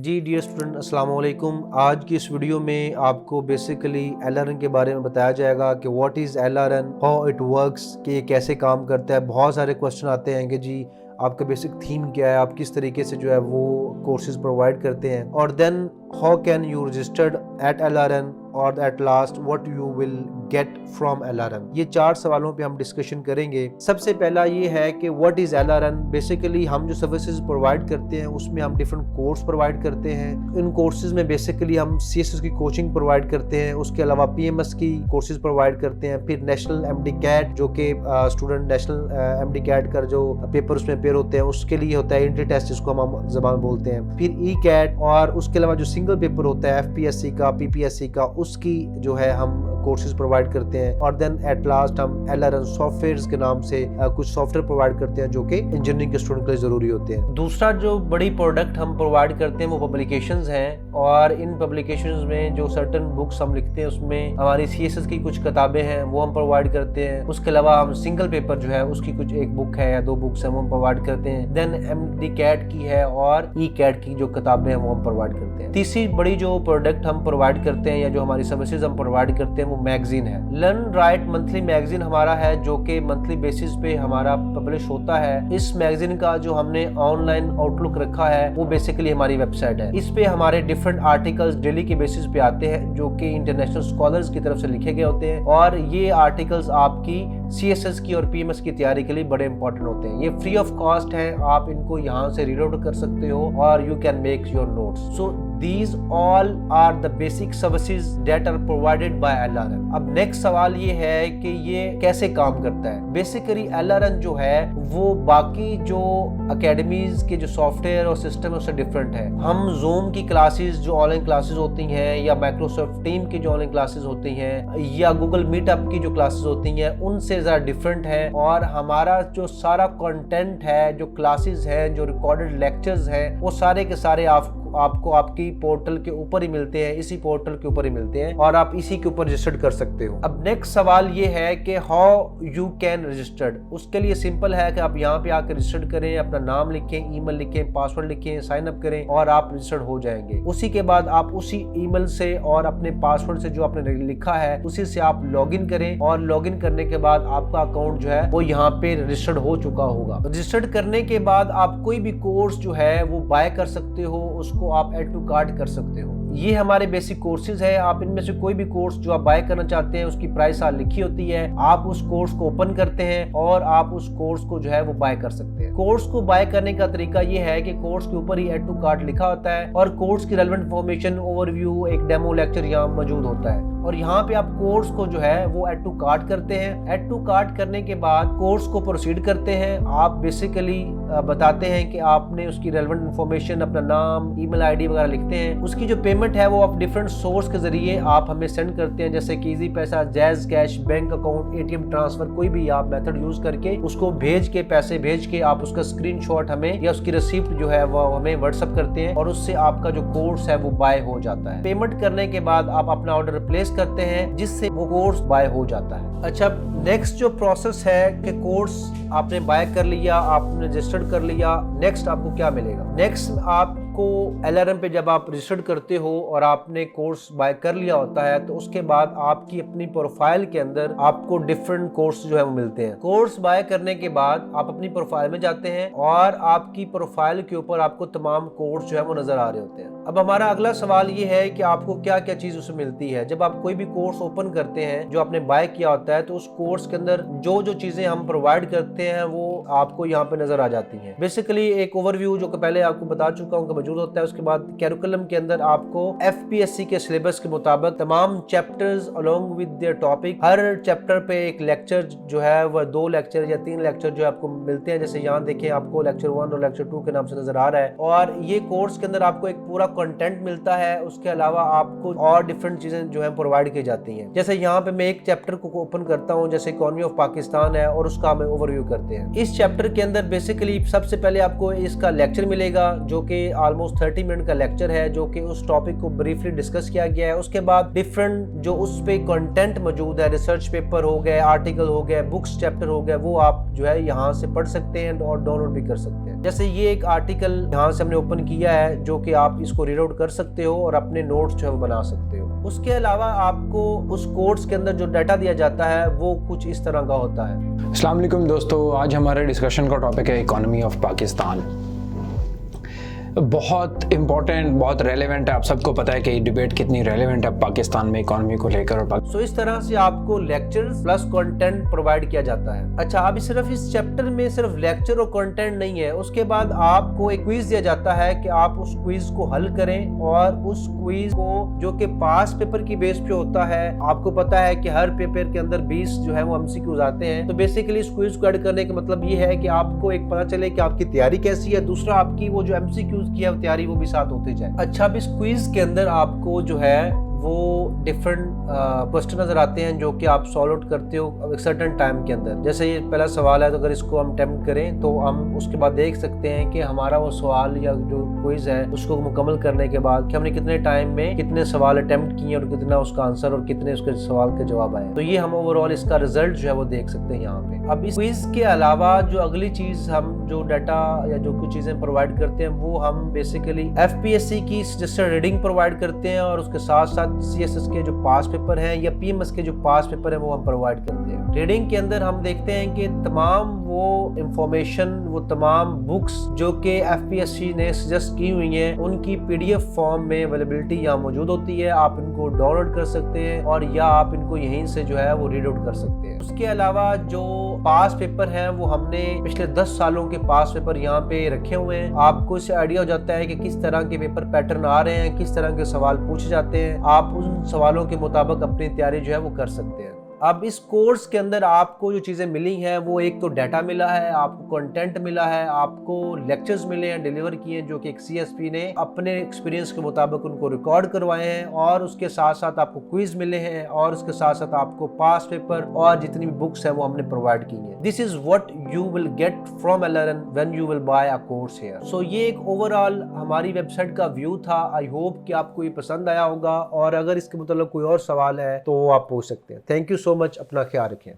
जी dear student, अस्सलाम वालेकुम। आज की इस वीडियो में आपको बेसिकली LRN के बारे में बताया जाएगा कि what is LRN, how it works, कि ये कैसे काम करता है। बहुत सारे क्वेश्चन आते हैं कि जी आपका बेसिक थीम क्या है, आप किस तरीके से जो है वो कोर्सेज प्रोवाइड करते हैं, और then how can you registered at LRN और at last what you will get from LRN। ये 4 सवालों पे हम डिस्कशन करेंगे। सबसे पहला ये है कि व्हाट इज LRN। बेसिकली हम जो सर्विसेज प्रोवाइड करते हैं उसमें हम डिफरेंट कोर्स प्रोवाइड करते हैं। इन कोर्सेज में बेसिकली हम CSS की कोचिंग प्रोवाइड करते हैं, उसके अलावा PMS की कोर्सेज प्रोवाइड करते हैं। फिर नेशनल MD CAT जो कि स्टूडेंट नेशनल MD CAT का जो पेपर उसमें पेपर होते हैं उसके लिए होता है एंट्री टेस्ट, जिसको हम ज़बान बोलते हैं। फिर ECAT और उसके अलावा जो सिंगल पेपर होता है FPSC का, PPSC का, उसकी जो है हम कोर्सेज प्रोवाइड करते हैं। और देन एट लास्ट हम LRN सॉफ्टवेयर्स के नाम से कुछ सॉफ्टवेयर प्रोवाइड करते हैं जो कि इंजीनियरिंग के स्टूडेंट के लिए जरूरी होते हैं। दूसरा जो बड़ी प्रोडक्ट हम प्रोवाइड करते हैं वो पब्लिकेशंस हैं, और इन पब्लिकेशंस में जो सर्टेन बुक्स हम लिखते हैं उसमें हमारी CSS की कुछ किताबें हैं वो हम प्रोवाइड करते हैं। उसके अलावा हम सिंगल पेपर जो है उसकी कुछ एक बुक है या 2 बुक्स हैं वो हम प्रोवाइड करते हैं। देन MD CAT की है और ECAT की जो किताबें हैं वो हम प्रोवाइड करते हैं। तीसरी बड़ी जो प्रोडक्ट हम प्रोवाइड करते हैं या जो हमारी सर्विसेज हम प्रोवाइड करते हैं वो मैगजीन है। लर्न राइट मंथली मैगजीन हमारा है जो कि मंथली बेसिस पे हमारा पब्लिश होता है। इस मैगजीन का जो हमने ऑनलाइन आउटलुक रखा है वो बेसिकली हमारी वेबसाइट है। इस पे हमारे डिफरेंट आर्टिकल्स डेली के बेसिस पे आते हैं जो कि इंटरनेशनल स्कॉलर्स की तरफ से लिखे गए होते हैं, और ये आर्टिकल्स आपकी CSS की और PMS की तैयारी के लिए बड़े इंपॉर्टेंट होते हैं। ये फ्री ऑफ कॉस्ट है, आप इनको यहाँ से रीड आउट कर सकते हो और you can make your notes. So these all are the basic services that are provided by LRN। अब नेक्स्ट सवाल ये है कि ये कैसे काम करता है। बेसिकली LRN जो है वो बाकी जो अकेडमीज के जो सॉफ्टवेयर और सिस्टम है उससे डिफरेंट है। हम Zoom की क्लासेस जो ऑनलाइन क्लासेस होती हैं या माइक्रोसॉफ्ट टीम की जो ऑनलाइन क्लासेस होती हैं या गूगल मीटअप की जो क्लासेस होती हैं उनसे ज़्यादा डिफरेंट है, और हमारा जो सारा कंटेंट है, जो क्लासेस हैं, जो रिकॉर्डेड लेक्चर्स हैं, वो सारे के सारे आपको आपकी पोर्टल के ऊपर ही मिलते हैं, इसी पोर्टल के ऊपर ही मिलते हैं, और आप इसी के ऊपर रजिस्टर्ड कर सकते हो। अब नेक्स्ट सवाल ये है कि हाउ यू कैन रजिस्टर्ड। उसके लिए सिंपल है कि आप यहाँ पे आकर रजिस्टर्ड करें, अपना नाम लिखें, ईमेल लिखें, पासवर्ड लिखें, साइन अप करें और आप रजिस्टर्ड हो जाएंगे। उसी के बाद आप उसी ईमेल से और अपने पासवर्ड से जो आपने लिखा है उसी से आप लॉगिन करें, और लॉगिन करने के बाद आपका अकाउंट जो है वो यहाँ पे रजिस्टर्ड हो चुका होगा। रजिस्टर्ड करने के बाद आप कोई भी कोर्स जो है वो बाय कर सकते हो, उसको आप ऐड टू कार्ट कर सकते हो। ये हमारे बेसिक कोर्सेज है। आप इनमें से कोई भी कोर्स जो आप बाय करना चाहते हैं उसकी प्राइस लिखी होती है, आप उस कोर्स को ओपन करते हैं और आप उस कोर्स को जो है वो बाय कर सकते हैं। कोर्स को बाय करने का तरीका ये है कि कोर्स के ऊपर ही ऐड टू कार्ट लिखा होता है और कोर्स की रेलेवेंट इंफॉर्मेशन, ओवरव्यू, एक डेमो लेक्चर यहाँ मौजूद होता है, और यहाँ पे आप कोर्स को जो है वो ऐड टू कार्ट करते हैं। ऐड टू कार्ट करने के बाद कोर्स को प्रोसीड करते हैं। आप बेसिकली बताते हैं कि आपने उसकी रेलेवेंट इंफॉर्मेशन, अपना नाम, ईमेल ID वगैरह लिखते हैं। उसकी जो पेमेंट है वो आप डिफरेंट सोर्स के जरिए आप हमें सेंड करते हैं, जैसे कि इजी पैसा, jazz cash, bank account, ATM transfer, कोई भी आप मेथड यूज करके उसको भेज के, पैसे भेज के आप उसका स्क्रीनशॉट हमें या उसकी रिसीप्ट जो है वो हमें व्हाट्सएप करते हैं, और उससे आपका जो कोर्स है वो बाय हो जाता है। पेमेंट करने के बाद आप अपना ऑर्डर प्लेस करते हैं जिससे वो कोर्स बाय हो जाता है। अच्छा, नेक्स्ट जो प्रोसेस है कि कोर्स आपने बाय कर लिया, आपने रजिस्टर्ड कर लिया, नेक्स्ट आपको क्या मिलेगा। नेक्स्ट आपको LRN पे जब आप रजिस्टर्ड करते हो और आपने कोर्स बाय कर लिया होता है तो उसके बाद आपकी अपनी प्रोफाइल के अंदर आपको डिफरेंट कोर्स जो है वो मिलते हैं। कोर्स बाय करने के बाद आप अपनी प्रोफाइल में जाते हैं और आपकी प्रोफाइल के ऊपर आपको तमाम कोर्स जो है वो नजर आ रहे होते हैं। अब हमारा अगला सवाल ये है कि आपको क्या क्या चीज उसमें मिलती है। जब आप कोई भी कोर्स ओपन करते हैं जो आपने बाय किया होता है तो उस कोर्स के अंदर जो जो चीजें हम प्रोवाइड करते हैं वो आपको यहाँ पे नजर आ जाती हैं। बेसिकली एक ओवरव्यू जो कि पहले आपको बता चुका हूँ कि मौजूद होता है। उसके बाद कैरिकुलम के अंदर आपको FPSC के सिलेबस के मुताबिक तमाम chapters along with their topic, her chapter पे एक लेक्चर जो है वह 2 लेक्चर या 3 लेक्चर जो आपको मिलते हैं। जैसे यहाँ देखें आपको लेक्चर 1 और लेक्चर 2 के नाम से नजर आ रहा है, और ये कोर्स के अंदर आपको एक पूरा कंटेंट मिलता है। उसके अलावा आपको और डिफरेंट चीजें जो है प्रोवाइड की जाती हैं। जैसे यहाँ पे मैं एक चैप्टर को ओपन करता हूँ, जैसे इकोनॉमी ऑफ पाकिस्तान है, और उसका हमें ओवरव्यू करते हैं। इस चैप्टर के अंदर बेसिकली सबसे पहले आपको इसका लेक्चर मिलेगा जो कि ऑलमोस्ट 30 मिनट का लेक्चर है जो कि उस टॉपिक को ब्रीफली डिस्कस किया गया है। उसके बाद डिफरेंट जो उस पे कंटेंट मौजूद है, रिसर्च पेपर हो गए, आर्टिकल हो गए, बुक्स चैप्टर हो गए, वो आप जो है यहाँ से पढ़ सकते हैं और डाउनलोड भी कर सकते हैं। जैसे ये एक आर्टिकल यहाँ से हमने ओपन किया है जो कि आप इसको रीड आउट कर सकते हो और अपने नोट्स जो है वो बना सकते हो। उसके अलावा आपको उस कोर्स के अंदर जो डाटा दिया जाता है वो कुछ इस तरह का होता है। अस्सलाम वालेकुम दोस्तों, आज हमारे डिस्कशन का टॉपिक है इकोनॉमी ऑफ पाकिस्तान। बहुत इंपॉर्टेंट, बहुत रेलेवेंट है। आप सबको पता है कि ये डिबेट कितनी रेलेवेंट है पाकिस्तान में इकोनॉमी को लेकर। और इस तरह से आपको लेक्चर्स प्लस कंटेंट प्रोवाइड किया जाता है। अच्छा, अभी सिर्फ इस चैप्टर में सिर्फ लेक्चर और कंटेंट नहीं है, उसके बाद आपको एक क्विज दिया जाता है कि आप उस क्विज को हल करें और उस क्विज को जो कि पास पेपर की बेस पे होता है। आपको पता है कि हर पेपर के अंदर 20 जो है वो एमसीक्यूज आते हैं। तो बेसिकली इस क्विज को ऐड करने का मतलब ये है कि आपको एक पता चले कि आपकी तैयारी कैसी है, दूसरा आपकी वो जो एमसीक्यूज किया तैयारी वो भी साथ होते जाए। अच्छा, अब इस क्विज के अंदर आपको जो है वो डिफरेंट क्वेश्चन नजर आते हैं जो कि आप सॉल्व आउट करते हो एक सर्टेन टाइम के अंदर। जैसे ये पहला सवाल है, तो अगर इसको हम अटेम्प्ट करें तो हम उसके बाद देख सकते हैं कि हमारा वो सवाल या जो क्विज है उसको मुकम्मल करने के बाद कि हमने कितने टाइम में कितने सवाल अटेम्प्ट किए और कितना उसका आंसर और कितने उसके सवाल के जवाब आए। तो ये हम ओवरऑल इसका रिजल्ट जो है वो देख सकते हैं यहाँ पे। अब इस क्विज के अलावा जो अगली चीज हम जो डाटा या जो कुछ चीजें प्रोवाइड करते हैं वो हम बेसिकली एफपीएससी की सजेस्टेड रीडिंग प्रोवाइड करते हैं और उसके साथ साथ सीएसएस के जो पास पेपर हैं या पीएमएस के जो पास पेपर हैं वो हम प्रोवाइड करते हैं। रीडिंग के अंदर हम देखते हैं कि तमाम वो इंफॉर्मेशन, वो तमाम बुक्स जो कि एफपीएससी ने सजेस्ट की हुई हैं उनकी पीडीएफ फॉर्म में अवेलेबिलिटी यहाँ मौजूद होती है। आप इनको डाउनलोड कर सकते हैं और या आप इनको यहीं से जो है वो रीड आउट कर सकते हैं। उसके अलावा जो पास पेपर हैं वो हमने पिछले 10 सालों के पास पेपर यहाँ पे रखे हुए हैं। आपको इससे आइडिया हो जाता है कि किस तरह के पेपर पैटर्न आ रहे हैं, किस तरह के सवाल पूछे जाते हैं। आप उन सवालों के मुताबिक अपनी तैयारी जो है वो कर सकते हैं। अब इस कोर्स के अंदर आपको जो चीज़ें मिली हैं वो एक तो डाटा मिला है, आपको कंटेंट मिला है, आपको लेक्चर्स मिले हैं, डिलीवर किए हैं जो कि एक सीएसपी ने अपने एक्सपीरियंस के मुताबिक उनको रिकॉर्ड करवाए हैं, और उसके साथ साथ आपको क्विज मिले हैं और उसके साथ साथ आपको पास पेपर और जितनी भी बुक्स हैं वो हमने प्रोवाइड की हैं। This is what you will get from LRN when you will buy a course here. So ये एक ओवरऑल हमारी वेबसाइट का व्यू था। आई होप कि आपको ये पसंद आया होगा और अगर इसके मतलब कोई और सवाल है तो वो आप पूछ सकते हैं। Thank you so much. अपना ख्याल रखें।